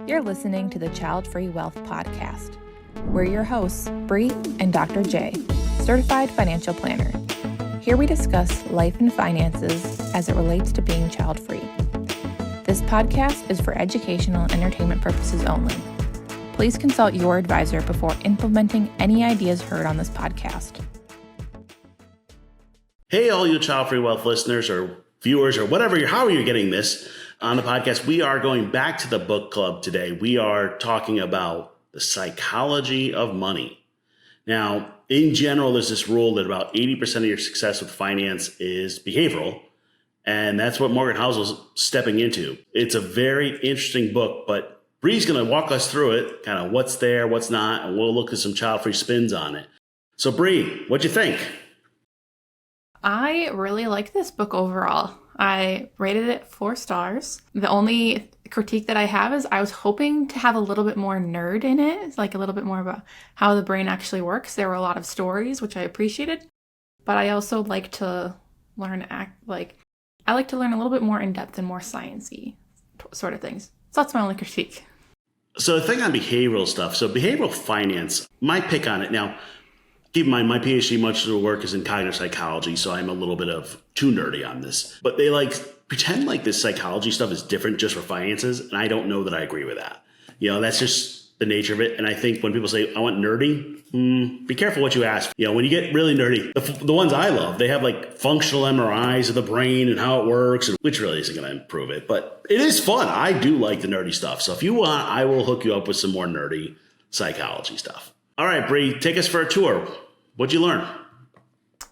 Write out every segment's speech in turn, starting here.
You're listening to the Childfree Wealth Podcast. We're your hosts, Bri and Dr. J, certified financial planner. Here we discuss life and finances as it relates to being child-free. This podcast is for educational and entertainment purposes only. Please consult your advisor before implementing any ideas heard on this podcast. Hey, all you Childfree Wealth listeners or viewers or however you're getting this on the podcast, we are going back to the book club today. We are talking about the psychology of money. Now, in general, there's this rule that about 80% of your success with finance is behavioral. And that's what Morgan Housel is stepping into. It's a very interesting book, but Bri's going to walk us through it, kind of what's there, what's not, and we'll look at some child-free spins on it. So Bri, what'd you think? I really like this book overall. I rated it 4 stars. The only critique that I have is I was hoping to have a little bit more nerd in it. It's like a little bit more about how the brain actually works. There were a lot of stories, which I appreciated, but I also like to learn I like to learn a little bit more in depth and more sciencey sort of things. So that's my only critique. So the thing on behavioral stuff, so behavioral finance, my pick on it now, keep in mind, my PhD, much of the work is in cognitive psychology, so I'm a little bit of too nerdy on this. But they pretend like this psychology stuff is different just for finances, and I don't know that I agree with that. That's just the nature of it. And I think when people say, I want nerdy, be careful what you ask. When you get really nerdy, the ones I love, they have functional MRIs of the brain and how it works, which really isn't going to improve it. But it is fun. I do like the nerdy stuff. So if you want, I will hook you up with some more nerdy psychology stuff. All right, Bri, take us for a tour. What'd you learn?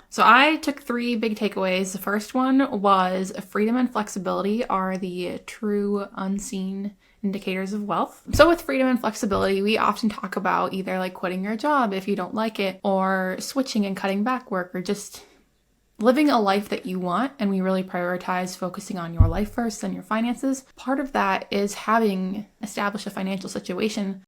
So I took 3 big takeaways. The first one was freedom and flexibility are the true unseen indicators of wealth. So with freedom and flexibility, we often talk about either quitting your job if you don't like it, or switching and cutting back work, or just living a life that you want. And we really prioritize focusing on your life first and your finances. Part of that is having established a financial situation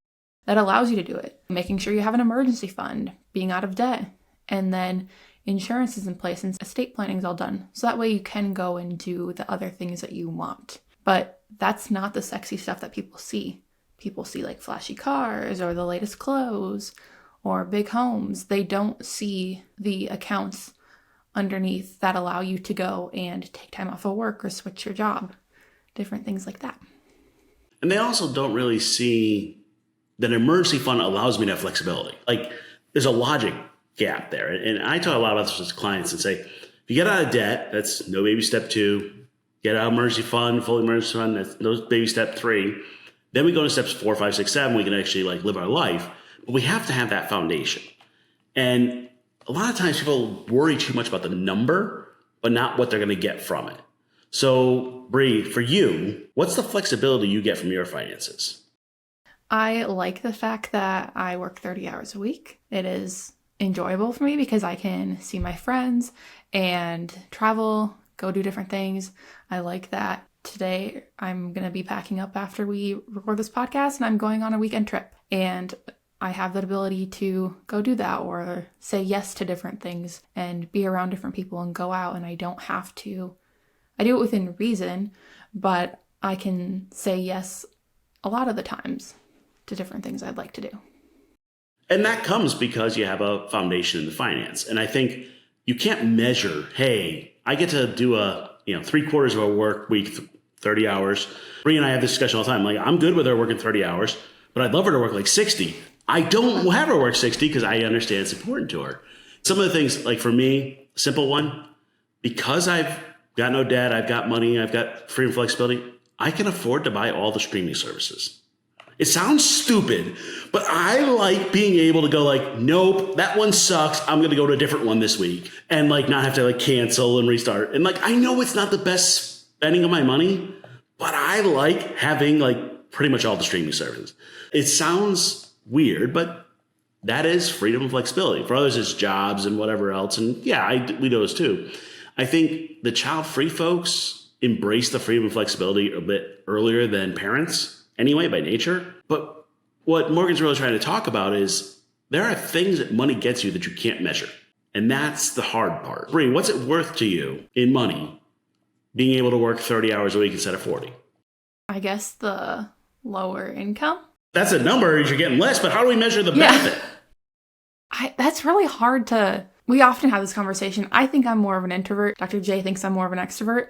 that allows you to do it. Making sure you have an emergency fund, being out of debt, and then insurance is in place and estate planning is all done. So that way you can go and do the other things that you want. But that's not the sexy stuff that people see. People see flashy cars or the latest clothes or big homes. They don't see the accounts underneath that allow you to go and take time off of work or switch your job. Different things like that. And they also don't really see that an emergency fund allows me to have flexibility. There's a logic gap there. And I talk a lot about this with clients and say, if you get out of debt, that's no baby step 2. Get out of emergency fund, full emergency fund, that's no baby step 3. Then we go to steps 4, 5, 6, 7. We can actually live our life. But we have to have that foundation. And a lot of times people worry too much about the number, but not what they're going to get from it. So Bri, for you, what's the flexibility you get from your finances? I like the fact that I work 30 hours a week. It is enjoyable for me because I can see my friends and travel, go do different things. I like that today I'm going to be packing up after we record this podcast and I'm going on a weekend trip. And I have that ability to go do that or say yes to different things and be around different people and go out. And I don't have to, I do it within reason, but I can say yes a lot of the times to different things I'd like to do. And that comes because you have a foundation in the finance. And I think you can't measure, hey, I get to do a 3/4 of a work week, 30 hours. Bri and I have this discussion all the time. I'm good with her working 30 hours, but I'd love her to work 60. I don't have her work 60 because I understand it's important to her. Some of the things, for me, simple one, because I've got no debt, I've got money, I've got freedom and flexibility, I can afford to buy all the streaming services. It sounds stupid, but I like being able to go nope, that one sucks. I'm going to go to a different one this week and not have to cancel and restart. And I know it's not the best spending of my money, but I like having pretty much all the streaming services. It sounds weird, but that is freedom and flexibility. For others, it's jobs and whatever else. And yeah, we do those too. I think the child-free folks embrace the freedom and flexibility a bit earlier than parents anyway, by nature. But what Morgan's really trying to talk about is there are things that money gets you that you can't measure. And that's the hard part. Bri, what's it worth to you in money being able to work 30 hours a week instead of 40? I guess the lower income. That's a number, you're getting less, but how do we measure the benefit? That's really hard to... We often have this conversation. I think I'm more of an introvert. Dr. J thinks I'm more of an extrovert.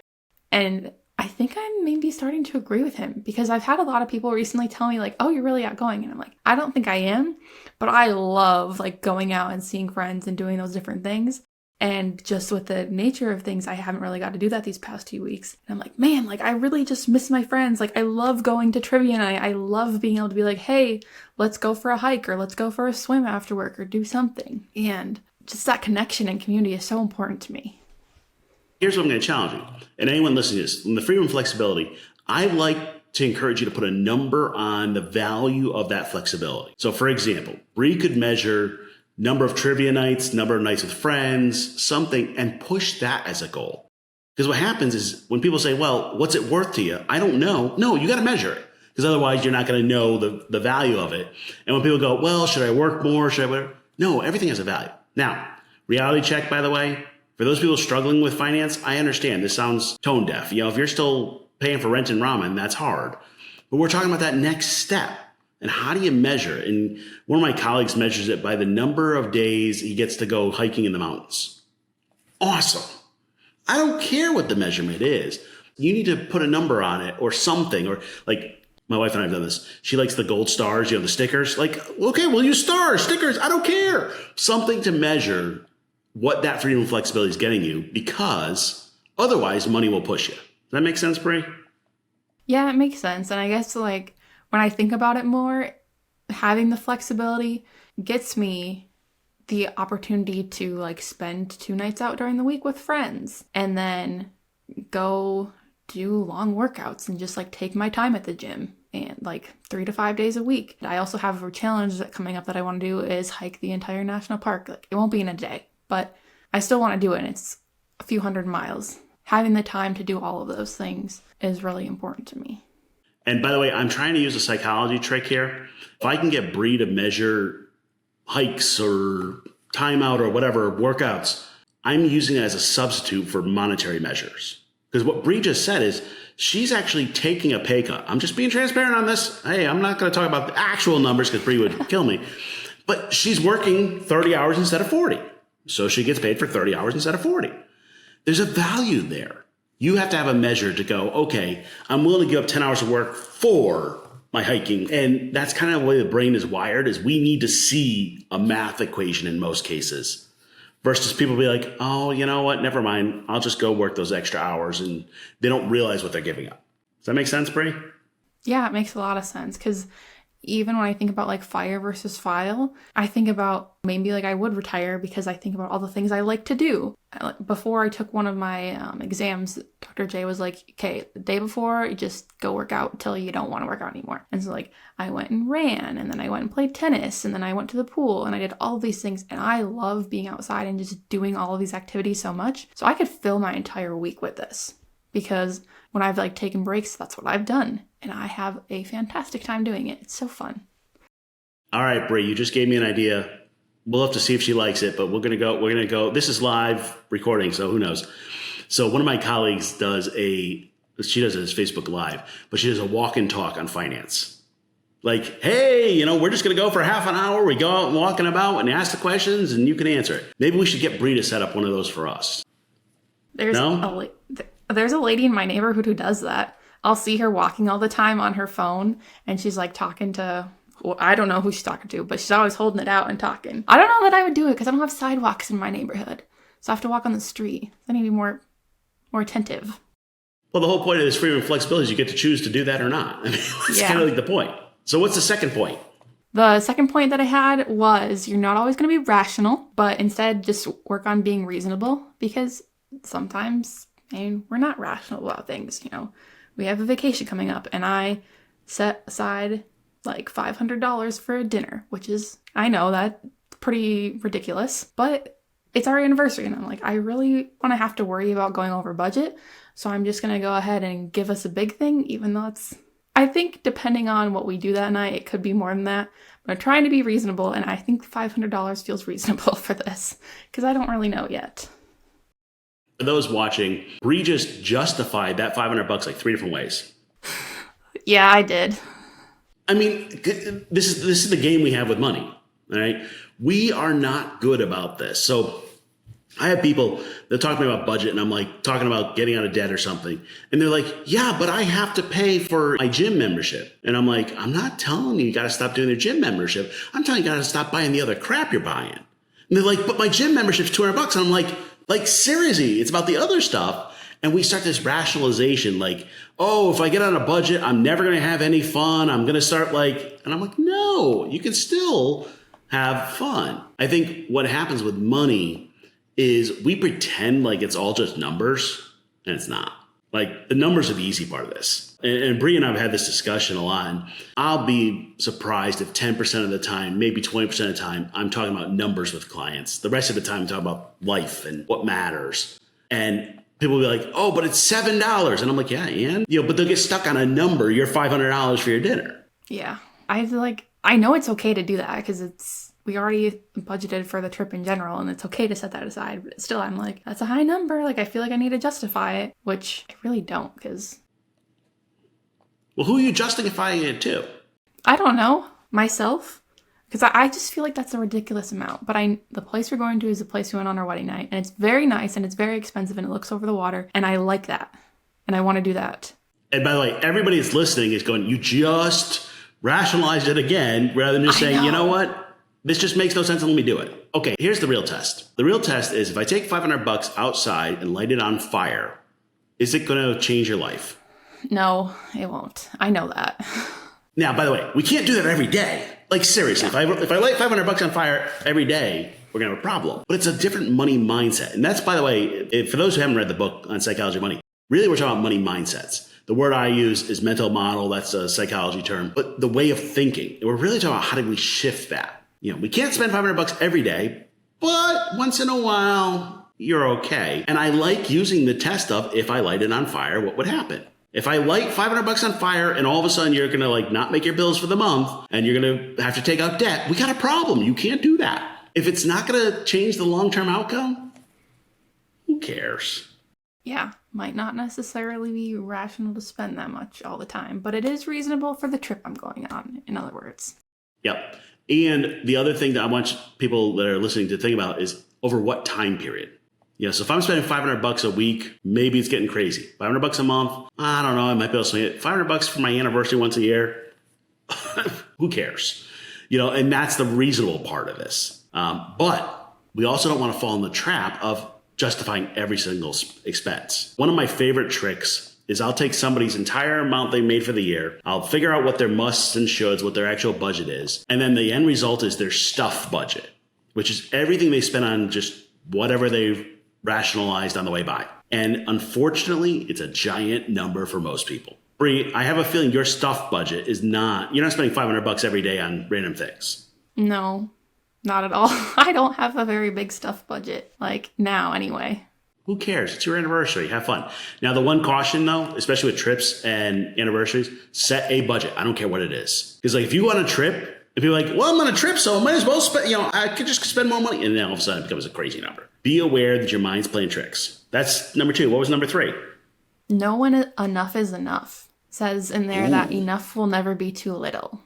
And I think I'm maybe starting to agree with him because I've had a lot of people recently tell me like, oh, you're really outgoing. And I'm like, I don't think I am, but I love like going out and seeing friends and doing those different things. And just with the nature of things, I haven't really got to do that these past 2 weeks. And I'm like, man, like I really just miss my friends. Like I love going to trivia night. I love being able to be like, hey, let's go for a hike or let's go for a swim after work or do something. And just that connection and community is so important to me. Here's what I'm going to challenge you. And anyone listening to this, in the freedom and flexibility, I like to encourage you to put a number on the value of that flexibility. So for example, Bri could measure number of trivia nights, number of nights with friends, something, and push that as a goal. Because what happens is when people say, well, what's it worth to you? I don't know. No, you got to measure it. Because otherwise you're not going to know the value of it. And when people go, well, should I work more? Should I work? No, everything has a value. Now, reality check, by the way, for those people struggling with finance, I understand this sounds tone deaf. You know, if you're still paying for rent and ramen, that's hard. But we're talking about that next step. And how do you measure it? And one of my colleagues measures it by the number of days he gets to go hiking in the mountains. Awesome. I don't care what the measurement is. You need to put a number on it or something. Or like my wife and I have done this. She likes the gold stars, you know, the stickers. Like, okay, we'll use stars, stickers. I don't care. Something to measure what that freedom and flexibility is getting you, because otherwise money will push you. Does that make sense, Bri? Yeah, it makes sense. And I guess like when I think about it more, having the flexibility gets me the opportunity to like spend 2 nights out during the week with friends and then go do long workouts and just like take my time at the gym and like 3 to 5 days a week. I also have a challenge that coming up that I want to do is hike the entire national park. Like it won't be in a day, but I still want to do it. And it's a few hundred miles. Having the time to do all of those things is really important to me. And by the way, I'm trying to use a psychology trick here. If I can get Bri to measure hikes or timeout or whatever workouts, I'm using it as a substitute for monetary measures. Because what Bri just said is she's actually taking a pay cut. I'm just being transparent on this. Hey, I'm not going to talk about the actual numbers because Bri would kill me. But she's working 30 hours instead of 40. So she gets paid for 30 hours instead of 40. There's a value there. You have to have a measure to go, okay, I'm willing to give up 10 hours of work for my hiking. And that's kind of the way the brain is wired, is we need to see a math equation in most cases versus people be like, oh, you know what? Never mind. I'll just go work those extra hours. And they don't realize what they're giving up. Does that make sense, Bri? Yeah, it makes a lot of sense because even when I think about like fire versus file, I think about maybe like I would retire because I think about all the things I like to do. Before I took one of my exams, Dr. J was like, okay, the day before, you just go work out until you don't want to work out anymore. And so like I went and ran, and then I went and played tennis, and then I went to the pool, and I did all of these things. And I love being outside and just doing all of these activities so much. So I could fill my entire week with this because when I've like taken breaks, that's what I've done. And I have a fantastic time doing it. It's so fun. All right, Bri, you just gave me an idea. We'll have to see if she likes it, but we're going to go. This is live recording, so who knows? So one of my colleagues she does it as Facebook Live, but she does a walk and talk on finance. Like, hey, you know, we're just going to go for half an hour. We go out and walking about and ask the questions and you can answer it. Maybe we should get Bri to set up one of those for us. There's a lady in my neighborhood who does that. I'll see her walking all the time on her phone, and she's like talking to, well, I don't know who she's talking to, but she's always holding it out and talking. I don't know that I would do it because I don't have sidewalks in my neighborhood. So I have to walk on the street. I need to be more attentive. Well, the whole point of this freedom and flexibility is you get to choose to do that or not. I mean, it's kind of like the point. So what's the second point? The second point that I had was you're not always going to be rational, but instead just work on being reasonable because sometimes we're not rational about things, you know. We have a vacation coming up, and I set aside like $500 for a dinner, which is, I know that's pretty ridiculous, but it's our anniversary, and I'm like, I really want to have to worry about going over budget, so I'm just going to go ahead and give us a big thing, even though I think depending on what we do that night, it could be more than that, but I'm trying to be reasonable, and I think $500 feels reasonable for this, because I don't really know yet. For those watching, Bri just justified that $500 like 3 different ways. Yeah, I did. I mean, this is the game we have with money, all right? We are not good about this. So I have people that talk to me about budget, and I'm like talking about getting out of debt or something. And they're like, yeah, but I have to pay for my gym membership. And I'm like, I'm not telling you got to stop doing your gym membership. I'm telling you got to stop buying the other crap you're buying. And they're like, but my gym membership's $200. And I'm like seriously, it's about the other stuff. And we start this rationalization like, oh, if I get on a budget, I'm never going to have any fun. I'm going to start and I'm like, no, you can still have fun. I think what happens with money is we pretend like it's all just numbers, and it's not. Like, the numbers are the easy part of this. And Bri and I have had this discussion a lot, and I'll be surprised if 10% of the time, maybe 20% of the time, I'm talking about numbers with clients. The rest of the time, I'm talking about life and what matters. And people will be like, oh, but it's $7. And I'm like, yeah, and? But they'll get stuck on a number. You're $500 for your dinner. Yeah. I know it's okay to do that because we already budgeted for the trip in general, and it's okay to set that aside. But still, I'm like, that's a high number. Like, I feel like I need to justify it, which I really don't, because... Well, who are you justifying it to? I don't know. Myself. Because I just feel like that's a ridiculous amount. But the place we're going to is the place we went on our wedding night. And it's very nice, and it's very expensive, and it looks over the water. And I like that. And I want to do that. And by the way, everybody that's listening is going, you just rationalized it again, rather than just saying, you know what? This just makes no sense, and let me do it. Okay, here's the real test. The real test is if I take $500 outside and light it on fire, is it going to change your life? No, it won't. I know that. Now, by the way, we can't do that every day. Like, seriously, yeah. If I light $500 on fire every day, we're going to have a problem. But it's a different money mindset. And that's, by the way, for those who haven't read the book on psychology of money, really we're talking about money mindsets. The word I use is mental model. That's a psychology term. But the way of thinking, we're really talking about how do we shift that? We can't spend $500 every day, but once in a while, you're okay. And I like using the test of if I light it on fire, what would happen? If I light $500 on fire and all of a sudden you're going to not make your bills for the month and you're going to have to take out debt, we got a problem. You can't do that. If it's not going to change the long-term outcome, who cares? Yeah, might not necessarily be rational to spend that much all the time, but it is reasonable for the trip I'm going on, in other words. Yep. And the other thing that I want people that are listening to think about is over what time period. So if I'm spending $500 a week, maybe it's getting crazy. $500 a month, I don't know, I might be able to swing it. $500 for my anniversary once a year, who cares? And that's the reasonable part of this. But we also don't want to fall in the trap of justifying every single expense. One of my favorite tricks is I'll take somebody's entire amount they made for the year. I'll figure out what their musts and shoulds, what their actual budget is. And then the end result is their stuff budget, which is everything they spend on just whatever they've rationalized on the way by. And unfortunately, it's a giant number for most people. Bri, I have a feeling your stuff budget you're not spending $500 every day on random things. No, not at all. I don't have a very big stuff budget, now anyway. Who cares? It's your anniversary. Have fun. Now, the one caution, though, especially with trips and anniversaries, set a budget. I don't care what it is. Because, if you go on a trip, if you're like, well, I'm on a trip, so I might as well spend, I could just spend more money. And then all of a sudden it becomes a crazy number. Be aware that your mind's playing tricks. That's number 2. What was number 3? Know when enough is enough. It says in there that enough will never be too little.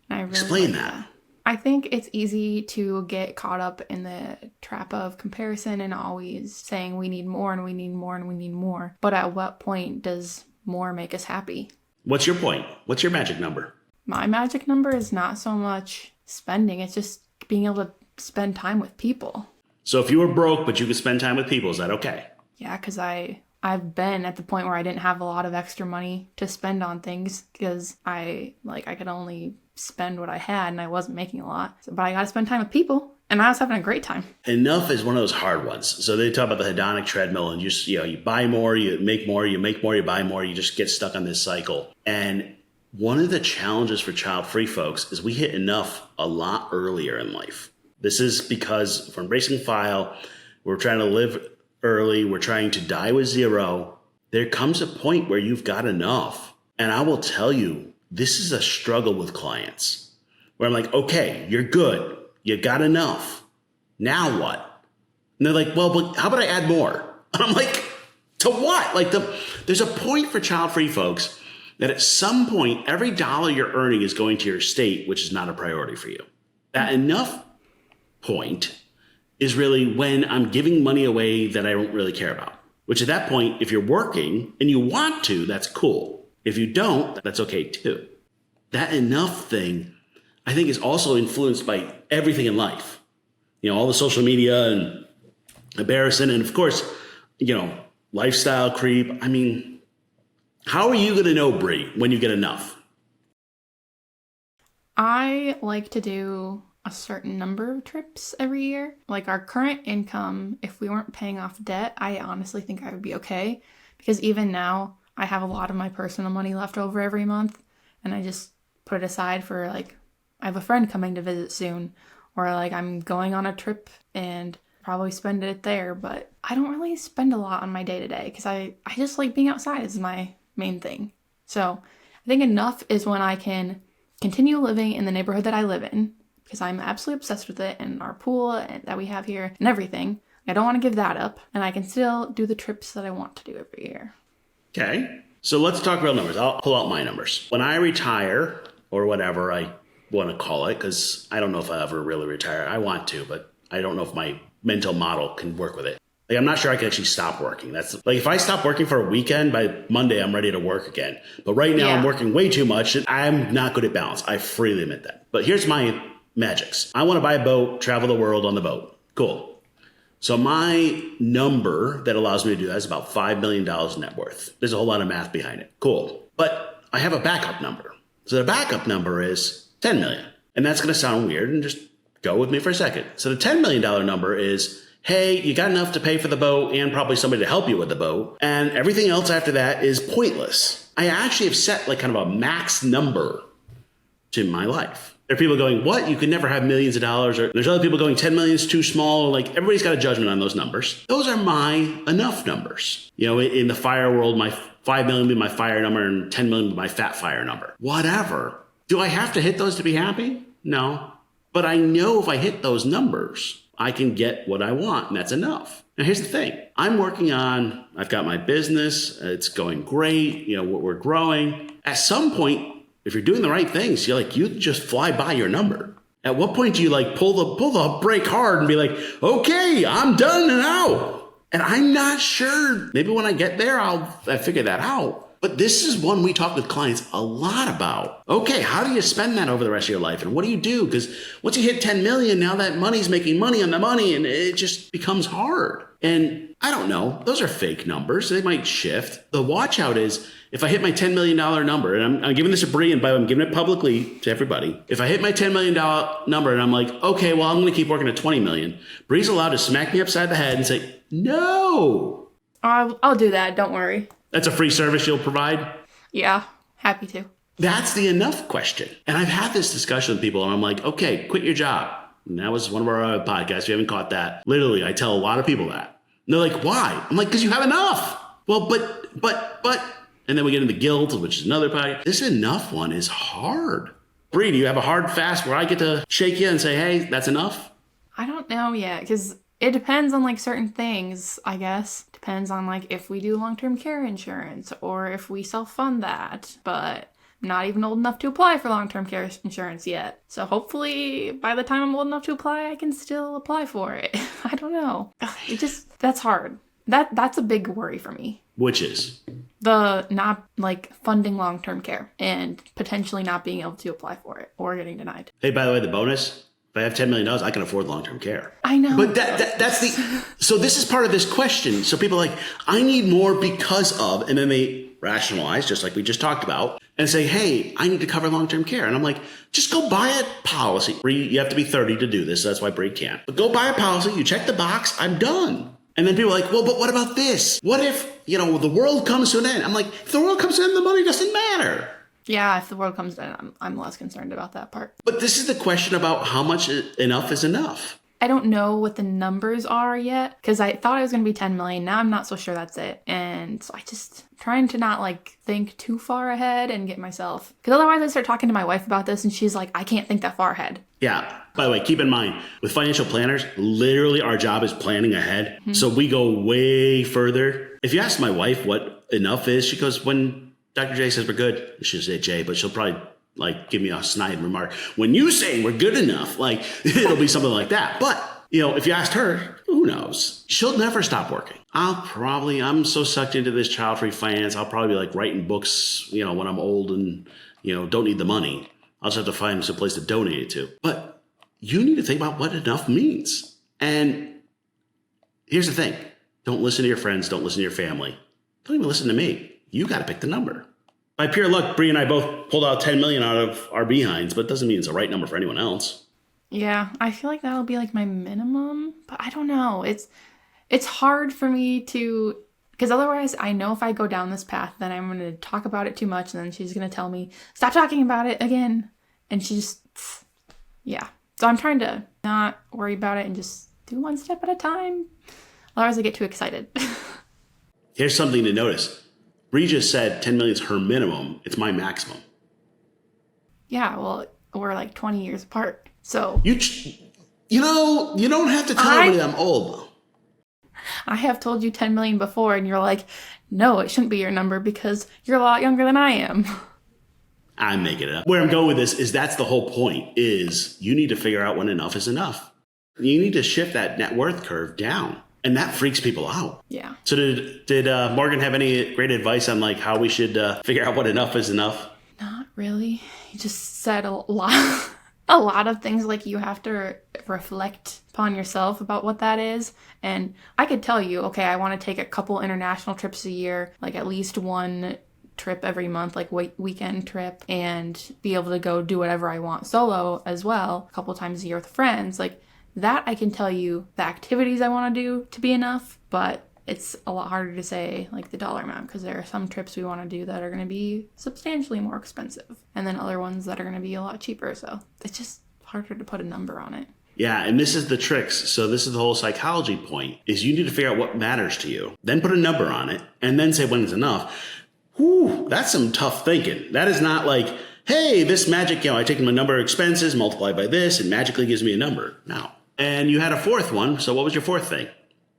And I really explain that. I think it's easy to get caught up in the trap of comparison and always saying we need more and we need more and we need more. But at what point does more make us happy? What's your point? What's your magic number? My magic number is not so much spending. It's just being able to spend time with people. So if you were broke, but you could spend time with people, is that okay? Yeah, because I've been at the point where I didn't have a lot of extra money to spend on things because I could only spend what I had and I wasn't making a lot. But I got to spend time with people and I was having a great time. Enough is one of those hard ones. So they talk about the hedonic treadmill and you buy more, you make more, you make more, you buy more, you just get stuck on this cycle. And one of the challenges for child-free folks is we hit enough a lot earlier in life. This is because for Embracing File, we're trying to live early. We're trying to die with zero. There comes a point where you've got enough. And I will tell you, this is a struggle with clients where I'm like, okay, you're good. You got enough. Now what? And they're like, well, but how about I add more? And I'm like, to what? There's a point for child-free folks. that at some point, every dollar you're earning is going to your estate, which is not a priority for you. That enough point is really when I'm giving money away that I don't really care about, which at that point, if you're working and you want to, that's cool. If you don't, that's okay too. That enough thing, I think, is also influenced by everything in life. All the social media and comparison, and of course, lifestyle creep. I mean, how are you going to know, Bri, when you get enough? I like to do a certain number of trips every year. Like our current income, if we weren't paying off debt, I honestly think I would be okay. Because even now, I have a lot of my personal money left over every month. And I just put it aside for I have a friend coming to visit soon. Or I'm going on a trip and probably spend it there. But I don't really spend a lot on my day-to-day because I just like being outside is my main thing. So I think enough is when I can continue living in the neighborhood that I live in because I'm absolutely obsessed with it and our pool that we have here and everything. I don't want to give that up. And I can still do the trips that I want to do every year. Okay. So let's talk real numbers. I'll pull out my numbers. When I retire or whatever I want to call it, because I don't know if I'll ever really retire. I want to, but I don't know if my mental model can work with it. I'm not sure I can actually stop working. That's if I stop working for a weekend, by Monday, I'm ready to work again. But right now I'm working way too much and I'm not good at balance. I freely admit that. But here's my magics. I want to buy a boat, travel the world on the boat. Cool. So my number that allows me to do that is about $5 million net worth. There's a whole lot of math behind it. Cool. But I have a backup number. So the backup number is 10 million. And that's going to sound weird, and just go with me for a second. So the $10 million number is, hey, you got enough to pay for the boat and probably somebody to help you with the boat. And everything else after that is pointless. I actually have set kind of a max number to my life. There are people going, what? You could never have millions of dollars. Or there's other people going, 10 million is too small. Everybody's got a judgment on those numbers. Those are my enough numbers. In the fire world, my 5 million would be my fire number and 10 million would be my fat fire number. Whatever. Do I have to hit those to be happy? No. But I know if I hit those numbers, I can get what I want, and that's enough. Now, here's the thing. I've got my business. It's going great. We're growing. At some point, if you're doing the right things, you just fly by your number. At what point do you pull the brake hard and be like, okay, I'm done and out? And I'm not sure. Maybe when I get there, I figure that out. But this is one we talk with clients a lot about. Okay, how do you spend that over the rest of your life? And what do you do? Because once you hit 10 million, now that money's making money on the money and it just becomes hard. And I don't know, those are fake numbers. They might shift. The watch out is if I hit my $10 million number, and I'm giving this to Bri, and by the way, I'm giving it publicly to everybody. If I hit my $10 million number and I'm like, okay, well, I'm going to keep working at 20 million, Bri's allowed to smack me upside the head and say, no. I'll do that. Don't worry. That's a free service you'll provide? Yeah, happy to. That's the enough question. And I've had this discussion with people and I'm like, okay, quit your job. And that was one of our podcasts. If you haven't caught that. Literally, I tell a lot of people that. And they're like, why? I'm like, because you have enough. Well, but. And then we get into guilt, which is another podcast. This enough one is hard. Bri, do you have a hard fast where I get to shake you and say, hey, that's enough? I don't know yet, because it depends on certain things, I guess. Depends on if we do long-term care insurance or if we self-fund that. But I'm not even old enough to apply for long-term care insurance yet. So hopefully by the time I'm old enough to apply, I can still apply for it. I don't know. That's hard. That's a big worry for me. Which is? The not funding long-term care and potentially not being able to apply for it or getting denied. Hey, by the way, the bonus, if I have $10 million, I can afford long-term care. I know. But so this is part of this question. So people are like, I need more because of, and then they rationalize, just like we just talked about, and say, hey, I need to cover long-term care. And I'm like, just go buy a policy. You have to be 30 to do this. So that's why Bri can't. But go buy a policy. You check the box. I'm done. And then people are like, well, but what about this? What if, the world comes to an end? I'm like, if the world comes to an end, the money doesn't matter. Yeah, if the world comes to an end, I'm less concerned about that part. But this is the question about how much enough is enough. I don't know what the numbers are yet because I thought it was going to be 10 million. Now I'm not so sure that's it. And so I just trying to not think too far ahead and get myself, because otherwise I start talking to my wife about this and she's like, I can't think that far ahead. Yeah. By the way, keep in mind with financial planners, literally our job is planning ahead. Mm-hmm. So we go way further. If you ask my wife what enough is, she goes, when Dr. J says we're good. She should say Jay, but she'll probably like give me a snide remark. When you say we're good enough, like it'll be something like that. But, if you asked her, who knows? She'll never stop working. I'm so sucked into this child-free finance. I'll probably be like writing books, when I'm old and, don't need the money. I'll just have to find some place to donate it to. But you need to think about what enough means. And here's the thing. Don't listen to your friends. Don't listen to your family. Don't even listen to me. You got to pick the number. By pure luck, Bri and I both pulled out $10 million out of our behinds, but it doesn't mean it's the right number for anyone else. Yeah, I feel like that'll be like my minimum, but I don't know. It's hard for me to, because otherwise I know if I go down this path, then I'm going to talk about it too much, and then she's going to tell me, stop talking about it again. And yeah. So I'm trying to not worry about it and just do one step at a time. Otherwise I get too excited. Here's something to notice. Bri just said 10 million is her minimum. It's my maximum. Yeah, well, we're like 20 years apart. So you don't have to tell everybody I'm old. I have told you 10 million before, and you're like, no, it shouldn't be your number because you're a lot younger than I am. I'm making it up. Where I'm going with this is that's the whole point, is you need to figure out when enough is enough. You need to shift that net worth curve down. And that freaks people out. Yeah. So did Morgan have any great advice on like how we should figure out what enough is enough? Not really. He just said a lot of things, like you have to reflect upon yourself about what that is. And I could tell you, okay, I want to take a couple international trips a year, like at least one trip every month, like weekend trip, and be able to go do whatever I want solo as well, a couple times a year with friends. Like that, I can tell you the activities I want to do to be enough, but it's a lot harder to say like the dollar amount, because there are some trips we want to do that are going to be substantially more expensive, and then other ones that are going to be a lot cheaper. So it's just harder to put a number on it. Yeah, and this is the tricks. So this is the whole psychology point, is you need to figure out what matters to you, then put a number on it, and then say when it's enough. Whew, that's some tough thinking. That is not like, hey, this magic, I take my number of expenses, multiply by this, and magically gives me a number. No. And you had a fourth one. So what was your fourth thing?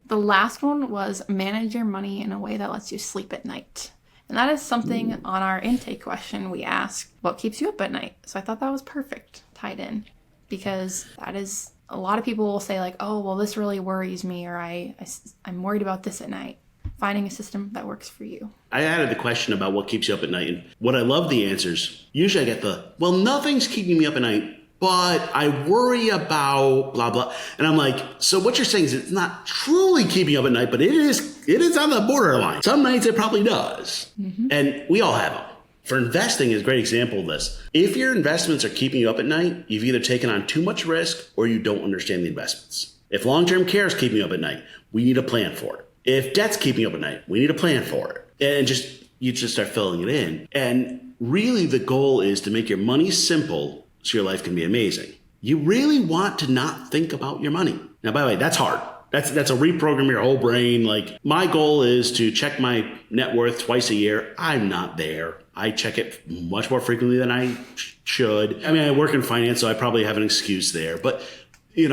The last one was manage your money in a way that lets you sleep at night. And that is something on our intake question we asked, what keeps you up at night? So I thought that was perfect, tied in, because that is, a lot of people will say like, oh, well, this really worries me, or I'm worried about this at night. Finding a system that works for you. I added the question about what keeps you up at night. And what I love the answers, usually I get well, nothing's keeping me up at night, but I worry about blah, blah. And I'm like, so what you're saying is it's not truly keeping you up at night, but it is on the borderline. Some nights it probably does. Mm-hmm. And we all have them. For investing is a great example of this. If your investments are keeping you up at night, you've either taken on too much risk or you don't understand the investments. If long-term care is keeping you up at night, we need a plan for it. If debt's keeping you up at night, we need a plan for it. And you just start filling it in. And really the goal is to make your money simple so your life can be amazing. You really want to not think about your money. Now, by the way, that's hard. That's a reprogram your whole brain. Like, my goal is to check my net worth twice a year. I'm not there. I check it much more frequently than I should. I mean, I work in finance, so I probably have an excuse there. But, you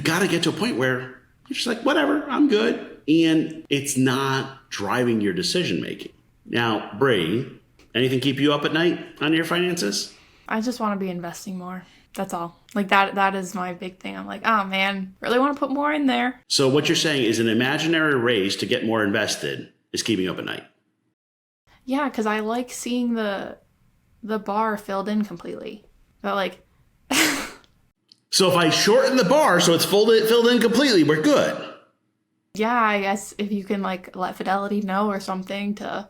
got to get to a point where you're just like, whatever, I'm good. And it's not driving your decision making. Now, Bri, anything keep you up at night on your finances? I just want to be investing more. That's all. Like that is my big thing. I'm like, oh man, really want to put more in there. So what you're saying is an imaginary race to get more invested is keeping you up at night. Yeah, because I like seeing the bar filled in completely. But like so if I shorten the bar so it's filled in completely, we're good. Yeah, I guess if you can like let Fidelity know or something to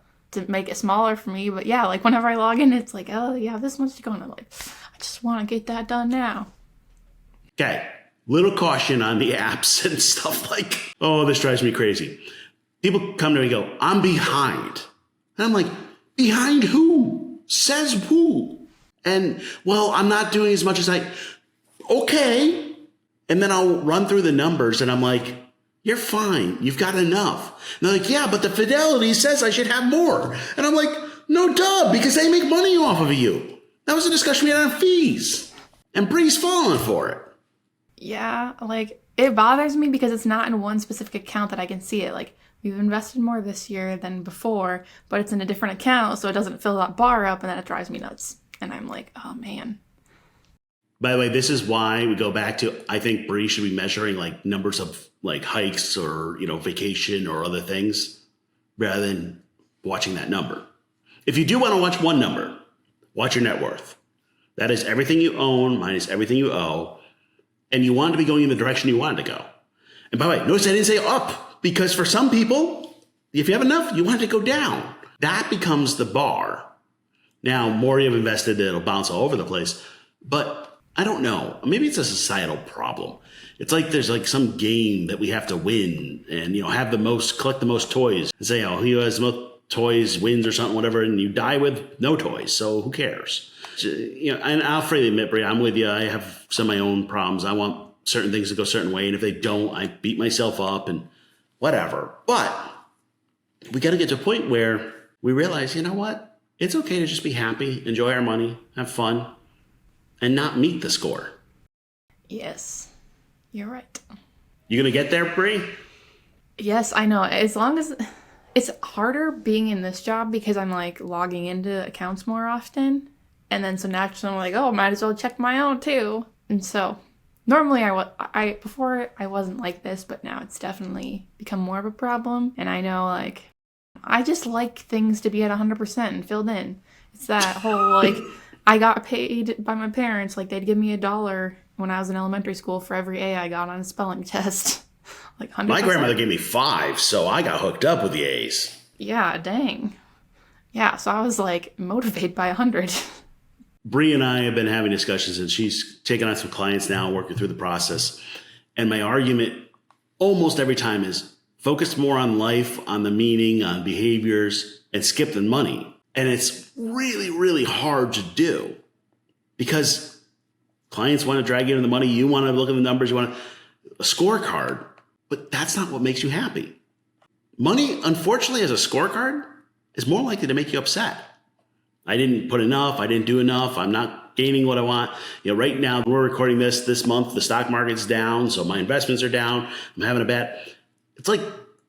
make it smaller for me. But yeah, like whenever I log in, it's like, oh yeah, this much to go. And I'm like, I just want to get that done now. Okay. Little caution on the apps and stuff like, oh, this drives me crazy. People come to me and go, I'm behind. And I'm like, behind who? Says who? And well, I'm not doing as much as okay. And then I'll run through the numbers and I'm like, you're fine. You've got enough. And they're like, yeah, but the Fidelity says I should have more. And I'm like, no, duh, because they make money off of you. That was a discussion we had on fees. And Bri's falling for it. Yeah, like it bothers me because it's not in one specific account that I can see it. Like we've invested more this year than before, but it's in a different account, so it doesn't fill that bar up, and then it drives me nuts. And I'm like, oh man. By the way, this is why we go back to, I think Bri should be measuring like numbers of like hikes or, vacation or other things rather than watching that number. If you do want to watch one number, watch your net worth. That is everything you own minus everything you owe. And you want to be going in the direction you want it to go. And by the way, notice I didn't say up, because for some people, if you have enough, you want it to go down. That becomes the bar. Now, more you have invested, it'll bounce all over the place. But I don't know. Maybe it's a societal problem. It's like there's like some game that we have to win and, have collect the most toys and say, oh, who has the most toys wins or something, whatever. And you die with no toys. So who cares? And I'll freely admit, Bri, I'm with you. I have some of my own problems. I want certain things to go a certain way. And if they don't, I beat myself up and whatever. But we got to get to a point where we realize, you know what? It's okay to just be happy, enjoy our money, have fun, and not meet the score. Yes, you're right. You going to get there, Bri? Yes, I know. As long as it's harder being in this job because I'm like logging into accounts more often. And then so naturally I'm like, oh, might as well check my own too. And so normally before I wasn't like this, but now it's definitely become more of a problem. And I know like, I just like things to be at 100% and filled in. It's that whole like, I got paid by my parents. Like they'd give me $1 when I was in elementary school for every A I got on a spelling test. Like 100%. My grandmother gave me 5, so I got hooked up with the A's. Yeah, dang. Yeah, so I was like motivated by 100. Bri and I have been having discussions, and she's taken on some clients now, working through the process. And my argument almost every time is focus more on life, on the meaning, on behaviors, and skip the money. And it's really, really hard to do because clients want to drag you into the money. You want to look at the numbers. You want a scorecard, but that's not what makes you happy. Money, unfortunately, as a scorecard, is more likely to make you upset. I didn't put enough. I didn't do enough. I'm not gaining what I want. Right now we're recording this month, the stock market's down. So my investments are down. I'm having a bet. It's like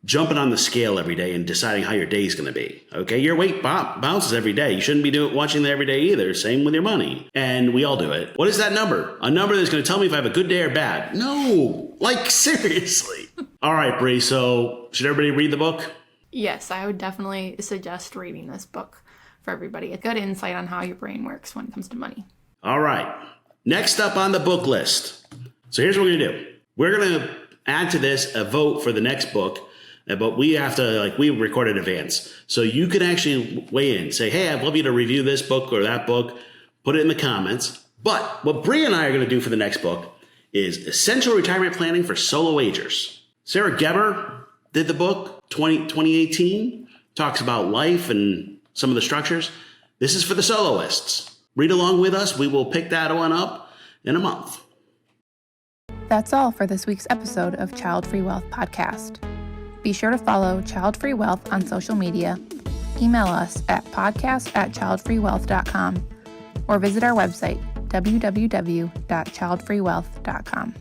jumping on the scale every day and deciding how your day is going to be. Okay. Your weight bounces every day. You shouldn't be watching that every day either. Same with your money. And we all do it. What is that number? A number that's going to tell me if I have a good day or bad. No, like seriously. All right, Bri. So should everybody read the book? Yes, I would definitely suggest reading this book for everybody. A good insight on how your brain works when it comes to money. All right. Next up on the book list. So here's what we're going to do. We're going to add to this a vote for the next book, but we have to, we record in advance. So you can actually weigh in, say, hey, I'd love you to review this book or that book, put it in the comments. But what Bri and I are going to do for the next book is Essential Retirement Planning for Solo Agers. Sarah Geber did the book 2018, talks about life and some of the structures. This is for the soloists. Read along with us. We will pick that one up in a month. That's all for this week's episode of Childfree Wealth Podcast. Be sure to follow Childfree Wealth on social media, email us at podcast@childfreewealth.com, or visit our website, www.childfreewealth.com.